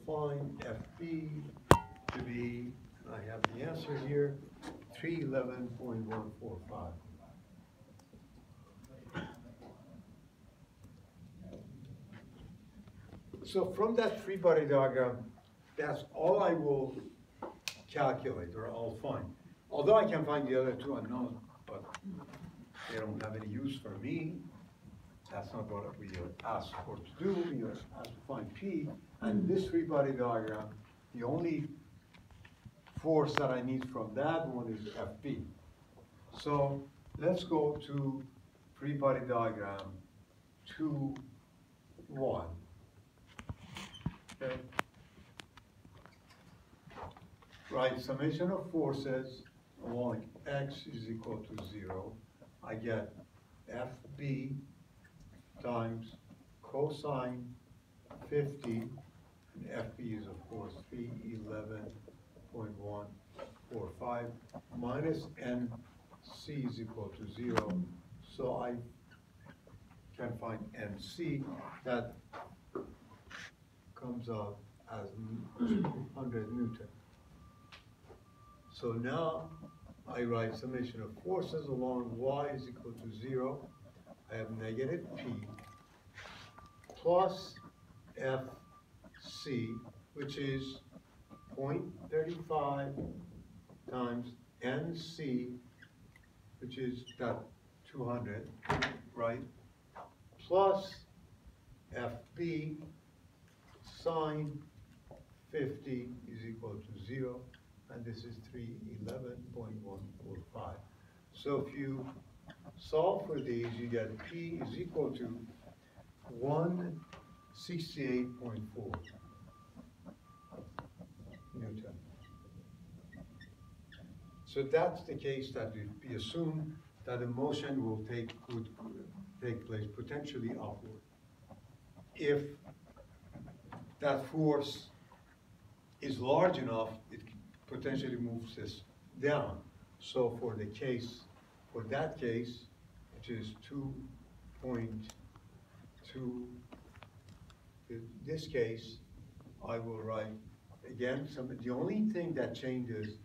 find FB to be, I have the answer here, 311.145. So from that free-body diagram, that's all I will calculate or I'll find. Although I can find the other two unknowns, but they don't have any use for me. That's not what we asked for to do. We asked to find P. And this free-body diagram, the only force that I need from that one is FB. So let's go to free-body diagram 2.1. Okay. Right, summation of forces along x is equal to 0. I get FB times cosine 50, and FB is of course 311.145 minus NC is equal to 0. So I can find NC, that comes out as 200 Newton. So now I write summation of forces along y is equal to 0. I have negative P plus FC, which is 0.35 times NC, which is that 200, right? Plus FB sine 50 is equal to 0, and this is 311.145. So if you solve for these, you get P is equal to 168.4 Newton. So that's the case that we assume that the motion would take place potentially upward. If that force is large enough, it potentially moves this down. So for that case, which is 2.2, in this case, I will write, again, the only thing that changes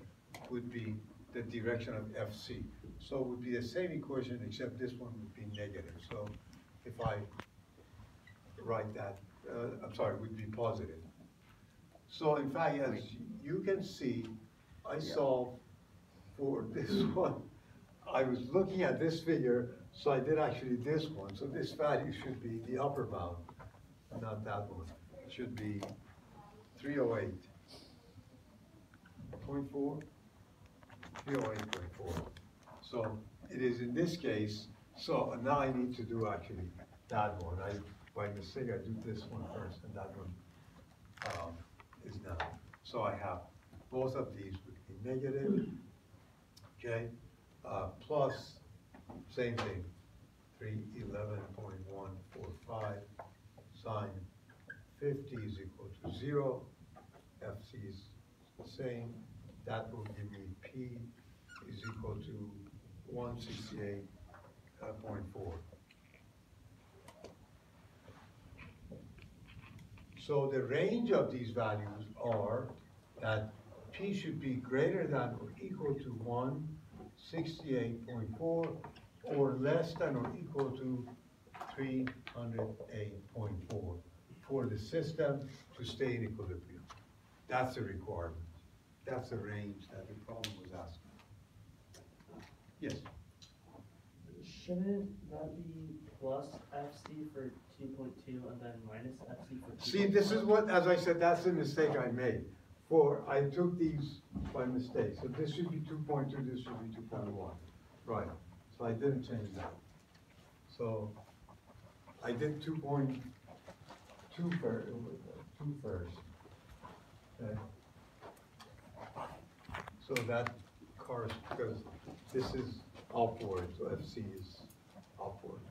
would be the direction of FC. So it would be the same equation, except this one would be negative. So if I write that, would be positive. So in fact, as you can see, I solved for this one. I was looking at this figure, so I did actually this one. So this value should be the upper bound, not that one. It should be 308.4, 308.4. So it is in this case. So now I need to do actually that one. By mistake, I do this one first, and that one is now. So I have both of these would be negative, okay, plus, same thing, 311.145 sine 50 is equal to 0. FC is the same. That will give me P is equal to 168.4. So the range of these values are that P should be greater than or equal to 168.4 or less than or equal to 308.4 for the system to stay in equilibrium. That's the requirement. That's the range that the problem was asking. Yes? Shouldn't that be plus FC for 2.2 and then minus FC for 2.1? See, this is what, as I said, that's the mistake I made. I took these by mistake. So this should be 2.2, this should be 2.1. Right. So I didn't change that. So I did 2.2 first. Okay. So that corresponds, because this is upward, so FC is upward.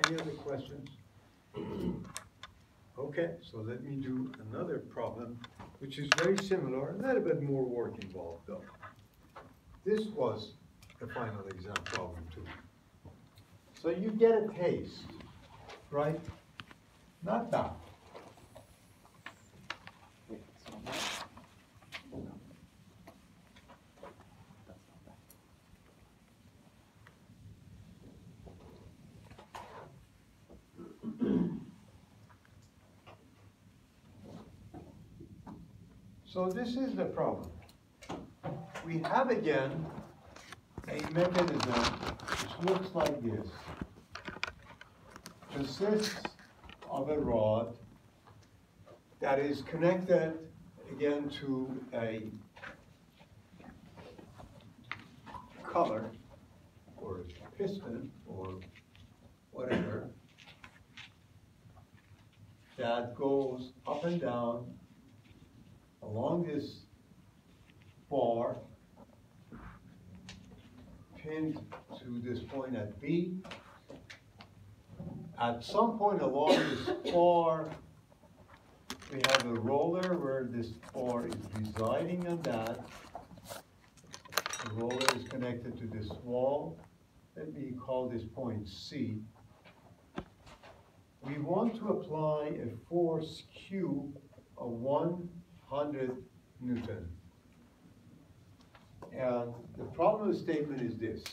Any other questions? Okay, so let me do another problem, which is very similar, a little bit more work involved though. This was the final exam problem too. So you get a taste, right? Not bad. So this is the problem. We have again a mechanism which looks like this. Consists of a rod that is connected again to a collar or a piston or whatever that goes up and down along this bar pinned to this point at B. At some point along this bar, we have a roller where this bar is residing on that. The roller is connected to this wall. Let me call this point C. We want to apply a force Q of 100 Newton. And the problem statement is this.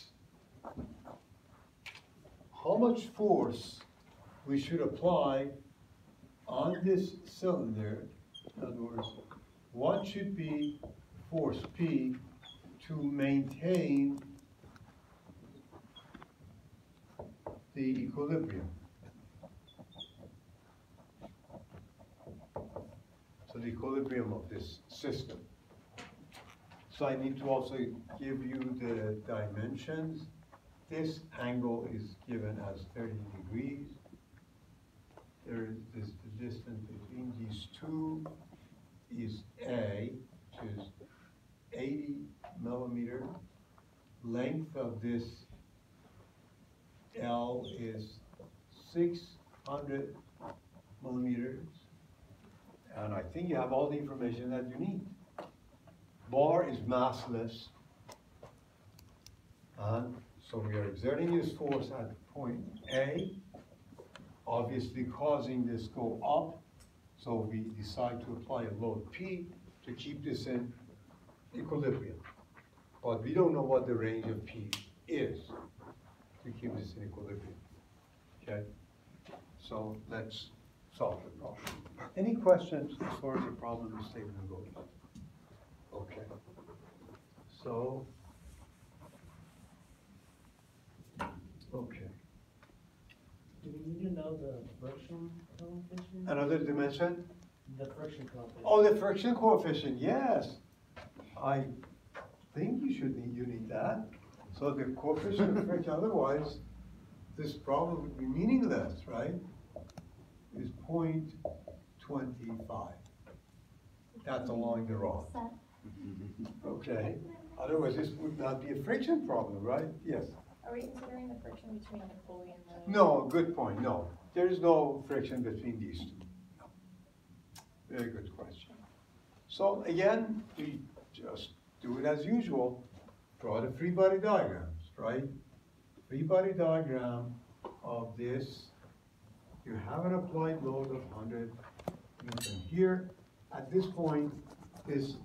How much force we should apply on this cylinder? In other words, what should be force P to maintain the equilibrium? So the equilibrium of this system. So I need to also give you the dimensions. This angle is given as 30 degrees. There is the distance between these two is A, which is 80 millimeter. Length of this L is 600 millimeters. And I think you have all the information that you need. Bar is massless. And so we are exerting this force at point A, obviously causing this go up. So we decide to apply a load P to keep this in equilibrium. But we don't know what the range of P is to keep this in equilibrium. Okay? So let's solve the problem. Any questions as far as the problem statement goes? Okay. So, okay. Do we need to know the friction coefficient? Another dimension? The friction coefficient. Oh, the friction coefficient, yes. I think you need that. So the coefficient of friction, otherwise this problem would be meaningless, right? Is 0.25. That's along the rod. Okay. Otherwise this would not be a friction problem, right? Yes. Are we considering the friction between the pulley and the... No, good point, no. There is no friction between these two. No. Very good question. So again, we just do it as usual. Draw the free body diagrams, right? Free body diagram of this. You have an applied load of 100 Newton here. At this point, this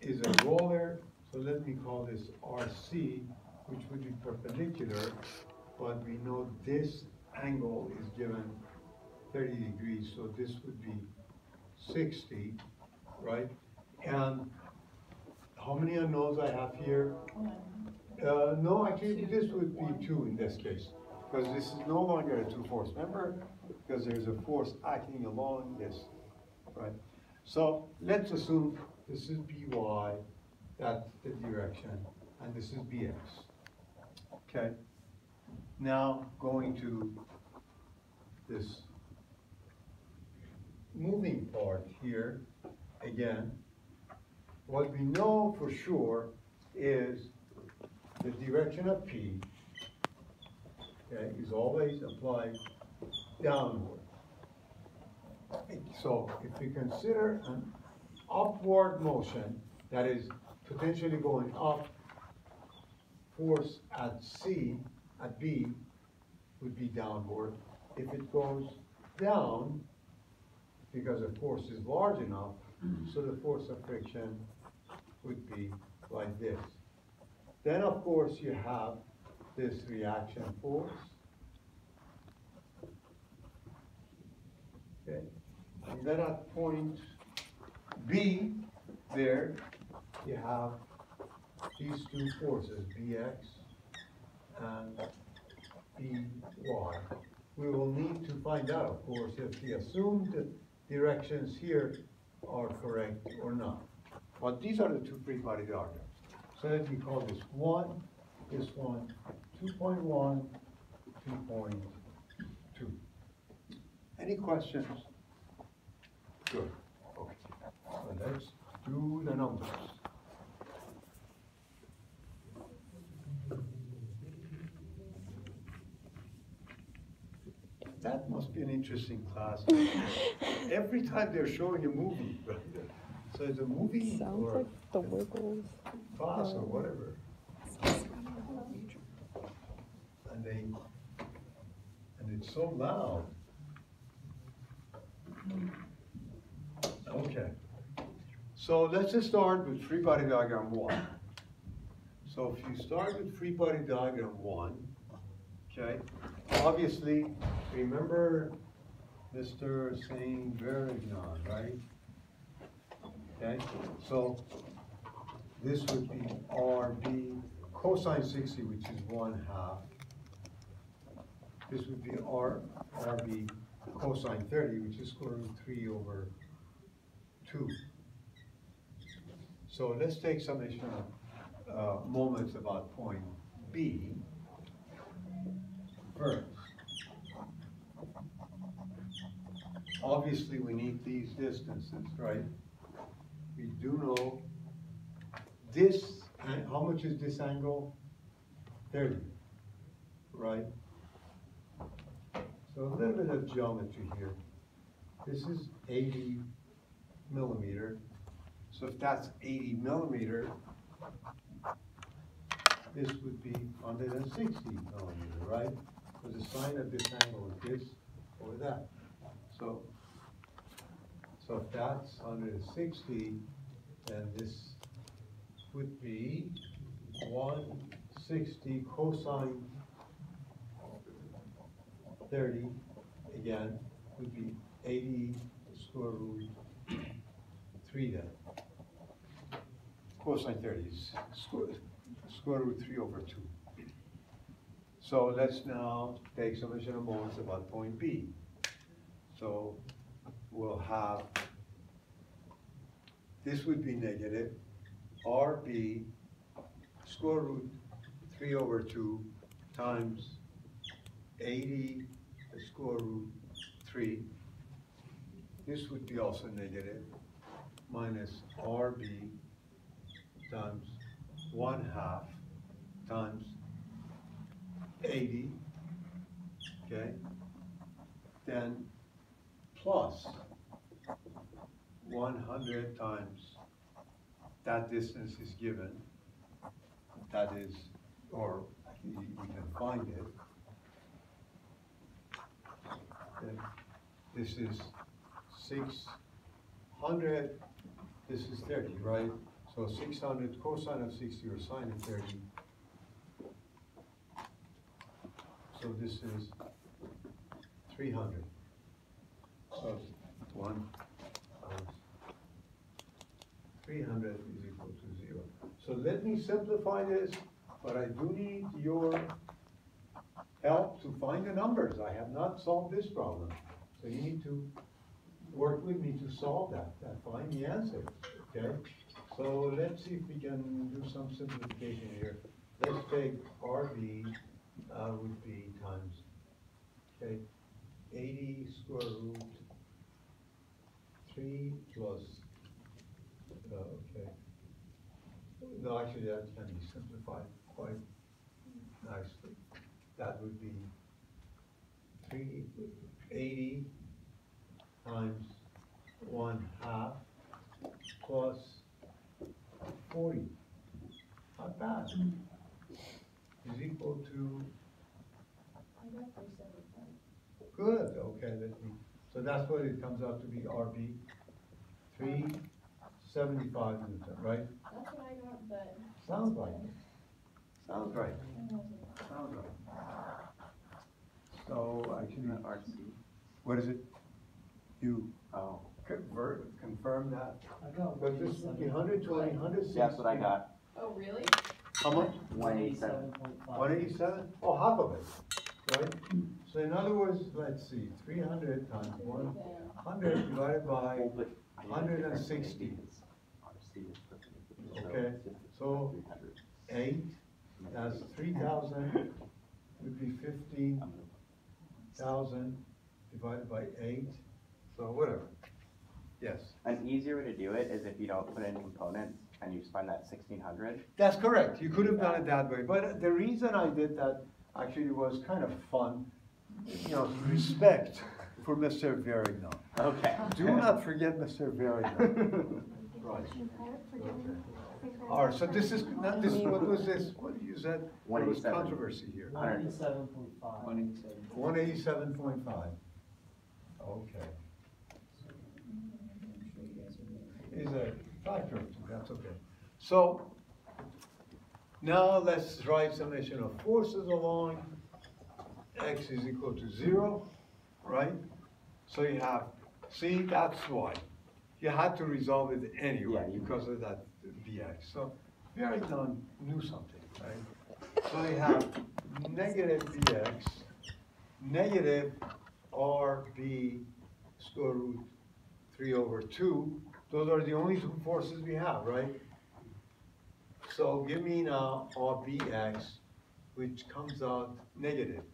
is a roller. So let me call this RC, which would be perpendicular, but we know this angle is given 30 degrees, so this would be 60, right? And how many unknowns I have here? No, actually this would be 2 in this case, because this is no longer a 2-force, remember? Because there's a force acting along this, right? So let's assume this is By, that's the direction, and this is Bx. Okay, now going to this moving part here, again, what we know for sure is the direction of P, okay, is always applied downward. So if we consider an upward motion that is potentially going up, force at C, at B, would be downward. If it goes down, because the force is large enough, so the force of friction would be like this. Then, of course, you have this reaction force. Okay. And then at point B, there you have these two forces, Bx and By. We will need to find out, of course, if the assumed directions here are correct or not. But these are the two free body diagrams. So let me call this one, 2.1, 2.2. Any questions? Good. Okay. So let's do the numbers. That must be an interesting class. Every time they're showing a movie, right? So it's a movie Sounds or like the Wiggles. class or whatever. And it's so loud. Okay. So let's just start with free body diagram 1. So if you start with free body diagram 1, okay, obviously, remember Mr. Saint Verignon, right? Okay, so this would be RB cosine 60, which is 1/2. This would be RB cosine 30, which is square root 3/2. So let's take some moments about point B first. Obviously, we need these distances, right? We do know this, and how much is this angle? 30, right? So a little bit of geometry here. This is 80 millimeter. So if that's 80 millimeter, this would be 160 millimeter, right? Because the sine of this angle is this over that. So if that's 160, then this would be 160 cosine 30, again, would be 80 square root 3 then. Cosine 30 is square root 3/2. So let's now take some additional moments about point B. So we'll have, this would be negative, RB square root 3/2 times 80 square root 3. This would be also negative, minus RB times 1/2 times 80, okay? Then plus 100 times that distance is given, that is, or we can find it. Okay. This is 600, this is 30, right? So 600 cosine of 60 or sine of 30. So this is 300. So 300 is equal to 0. So let me simplify this, but I do need your help to find the numbers. I have not solved this problem. So you need to work with me to solve that and find the answer, okay? So let's see if we can do some simplification here. Let's take RB would be times, okay, 80 square root 3 plus, okay. No, actually that can be simplified quite nicely. That would be 380 times 1/2 plus 40. Not bad. Is equal to. I got 375. Good. Okay. So that's what it comes out to be. RB 375 Newton, right? That's what I got, but. Sounds right. Sounds right. Sounds right. So I can. RC. What is it? U. Oh. confirm that? I got But this would be 120, 160. That's what I got. Oh, really? How much? 187. 187.5. 187? Oh, half of it, right? So in other words, let's see, 300 times 100 divided by, Hold it. 160. Okay, so 8, that's 3,000, would be 15,000 divided by 8, so whatever. Yes, An easier way to do it is if you don't put in components and you just find that 1600. that's correct. You could have done it that way, but the reason I did that actually was kind of fun, you know, respect for Mr. Verignon. Okay. Do not forget Mr. Verignon. Right. All right, so this is, not this, what was this, what you said? There was 187. controversy here. 187.5. 187.5. Okay. Is a factor of 2, that's okay. So, now let's write summation of forces along. X is equal to 0, right? So you have, see, that's why. You had to resolve it anyway Yeah, because of that Vx. So Verignon knew something, right? So you have negative Vx, negative RB square root 3/2. Those are the only two forces we have, right? So give me now RBx, which comes out negative.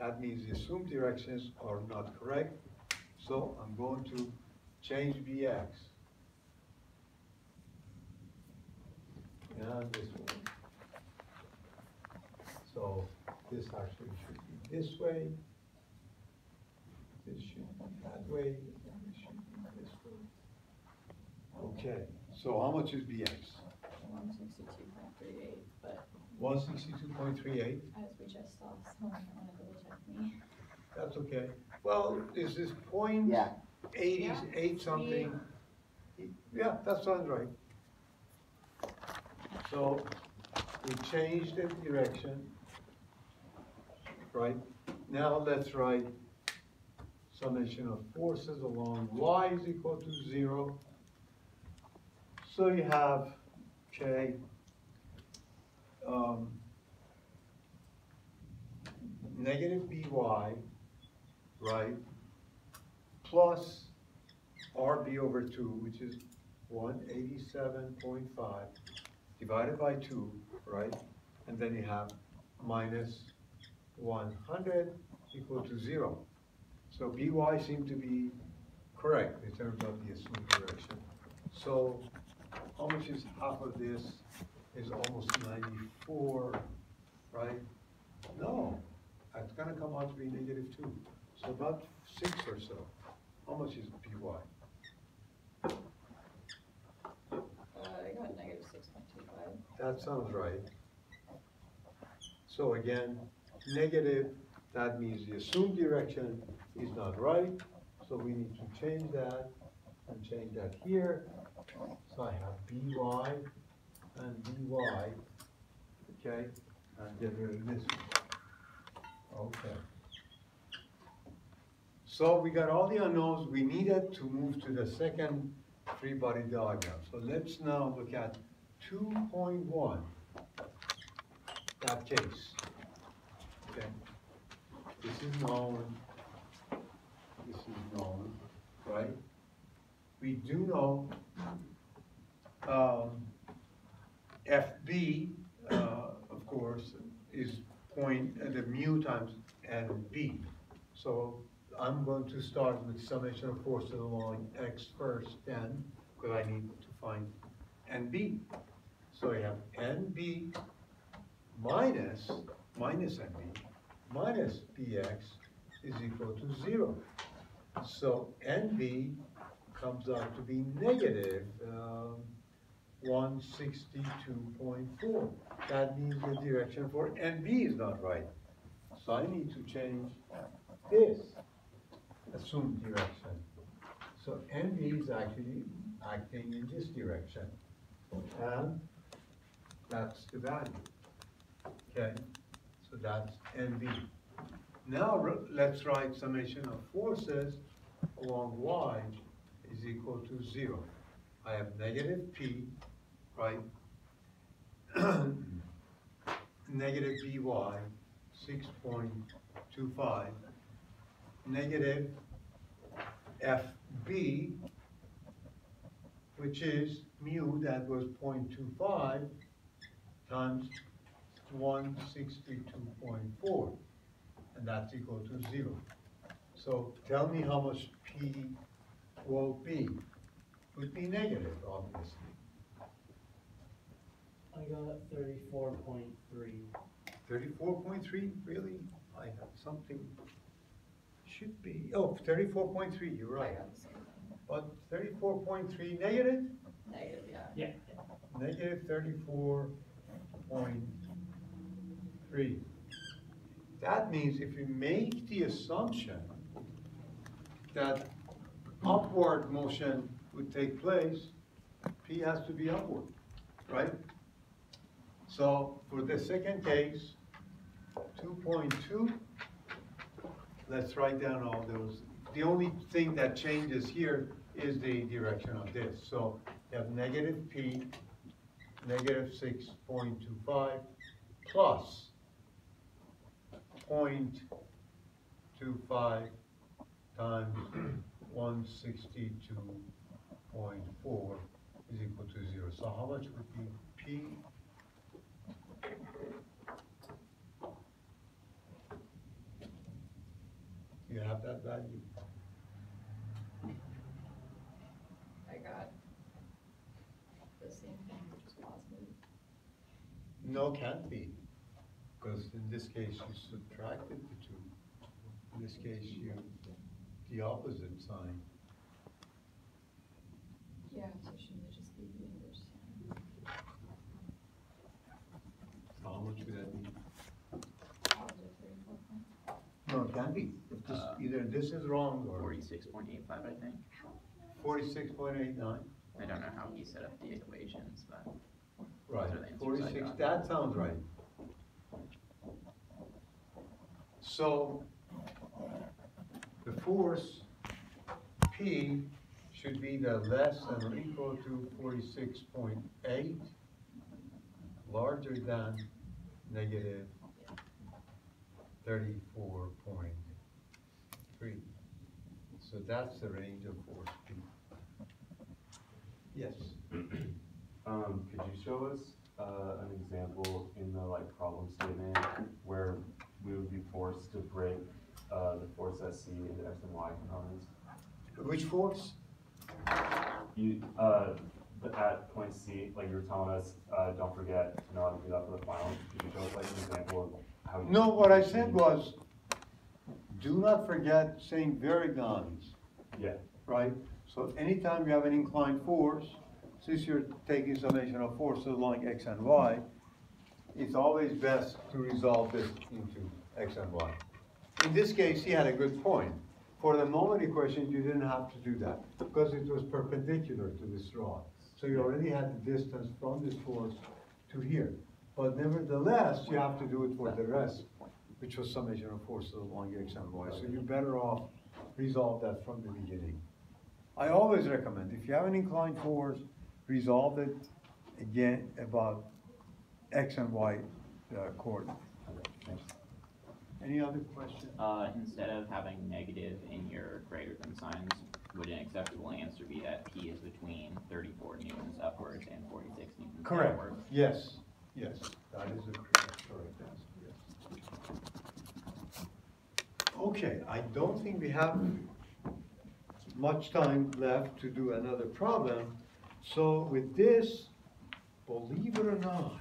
That means the assumed directions are not correct. So I'm going to change Bx. And this one. So this actually should be this way. This should be that way. This should be this way. Okay, so how much is Bx? 162.38, but 162.38. as we just saw, someone might want to double check me. That's okay. Well, is this point? Yeah. 88 something? Yeah, that sounds right. So we changed the direction, right? Now let's write summation of forces along y is equal to 0. So you have, okay, negative by, right, plus RB/2, which is 187.5 divided by 2, right? And then you have minus 100 equal to 0. So by seemed to be correct in terms of the assumed direction. So how much is half of this? Is almost 94, right? No, that's gonna come out to be -2. So about 6 or so. How much is by? I got negative 6.25. That sounds right. So again, negative, that means the assumed direction is not right. So we need to change that and change that here. So I have by and dy, okay? And get rid of this one. Okay. So we got all the unknowns we needed to move to the second free-body diagram. So let's now look at 2.1, that case. Okay. This is known. This is known, right? We do know FB, of course, is the mu times NB. So I'm going to start with summation of forces along X first, then, because I need to find NB. So I have NB minus NB minus BX is equal to 0. So NB comes out to be negative 162.4. That means the direction for NB is not right. So I need to change this assumed direction. So NB is actually acting in this direction. And that's the value. Okay? So that's NB. Now let's write summation of forces along Y is equal to 0. I have negative P, right? Negative By, 6.25, negative FB, which is mu, that was 0.25 times 162.4, and that's equal to 0. So tell me how much P will be. Would be negative, obviously. I got 34.3. 34.3, really? I have something, should be, oh, 34.3, you're I right. got the same thing. But 34.3 negative? Negative, yeah. Yeah. Negative 34.3. That means if you make the assumption that upward motion would take place, P has to be upward, right? So for the second case, 2.2, let's write down all those. The only thing that changes here is the direction of this. So you have negative P, negative 6.25, plus 0.25 times 162.4 is equal to 0. So how much would be P? You have that value? I got the same thing, which is positive. No, can't be, because in this case you subtracted the two. In this case, you, the opposite sign. Yeah, so shouldn't it just be the inverse sign? So how much would that be? Positive 34 point. No, it can't be. If this, either this is wrong or 46.85, I think. 46.89. I don't know how he set up the equations, but Right, those are the answers I 46, got. that sounds right. So the force P should be the less than or equal to 46.8, larger than negative 34.3. So that's the range of force P. Yes. Could you show us an example in the problem statement where we would be forced to break the force SC into X and Y components? Which force? You at point C, like you were telling us, don't forget to know how to do that for the final. Could you show us an example of how? No, what I said was, do not forget saying varigons. Yeah. Right? So anytime you have an inclined force, since you're taking summation of forces along X and Y, it's always best to resolve this into X and Y. In this case, he had a good point. For the moment equation, you didn't have to do that because it was perpendicular to this rod. So you already had the distance from this force to here. But nevertheless, you have to do it for the rest, which was summation of forces along X and Y. So you're better off resolve that from the beginning. I always recommend, if you have an inclined force, resolve it again about X and Y coordinates. Any other questions? Instead of having negative in your greater than signs, would an acceptable answer be that P is between 34 newtons upwards and 46 newtons Correct. downwards? Yes, yes, that is a correct answer, yes. Okay, I don't think we have much time left to do another problem. So with this, believe it or not,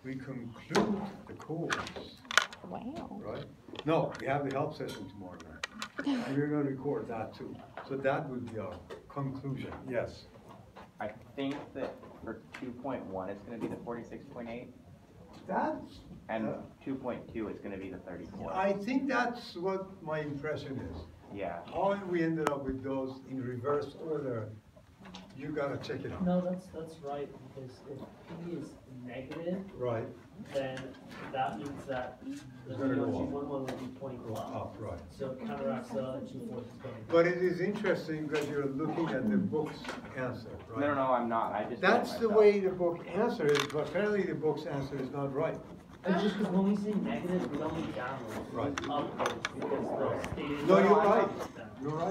we conclude the course. Wow. Right? No, we have the help session tomorrow night. And we're going to record that too. So that would be our conclusion. Yes. I think that for 2.1, it's going to be the 46.8, That's, and 2.2 is going to be the 34. I think that's what my impression is. Yeah. How we ended up with those in reverse order, You gotta check it out. No, that's right, because if P is negative, Right, then that means that the It's gonna go up. G11 will be pointing go up. up, right. So it counteracts the other two forces going down. But it is interesting because you're looking at the book's answer, right? No, I'm not, I just. did it That's the myself. way the book answer is, but apparently the book's answer is not right. It's just because when we say negative, we don't mean downwards, we Right. mean upwards, because the stated. No, you're y right. is down. You're right.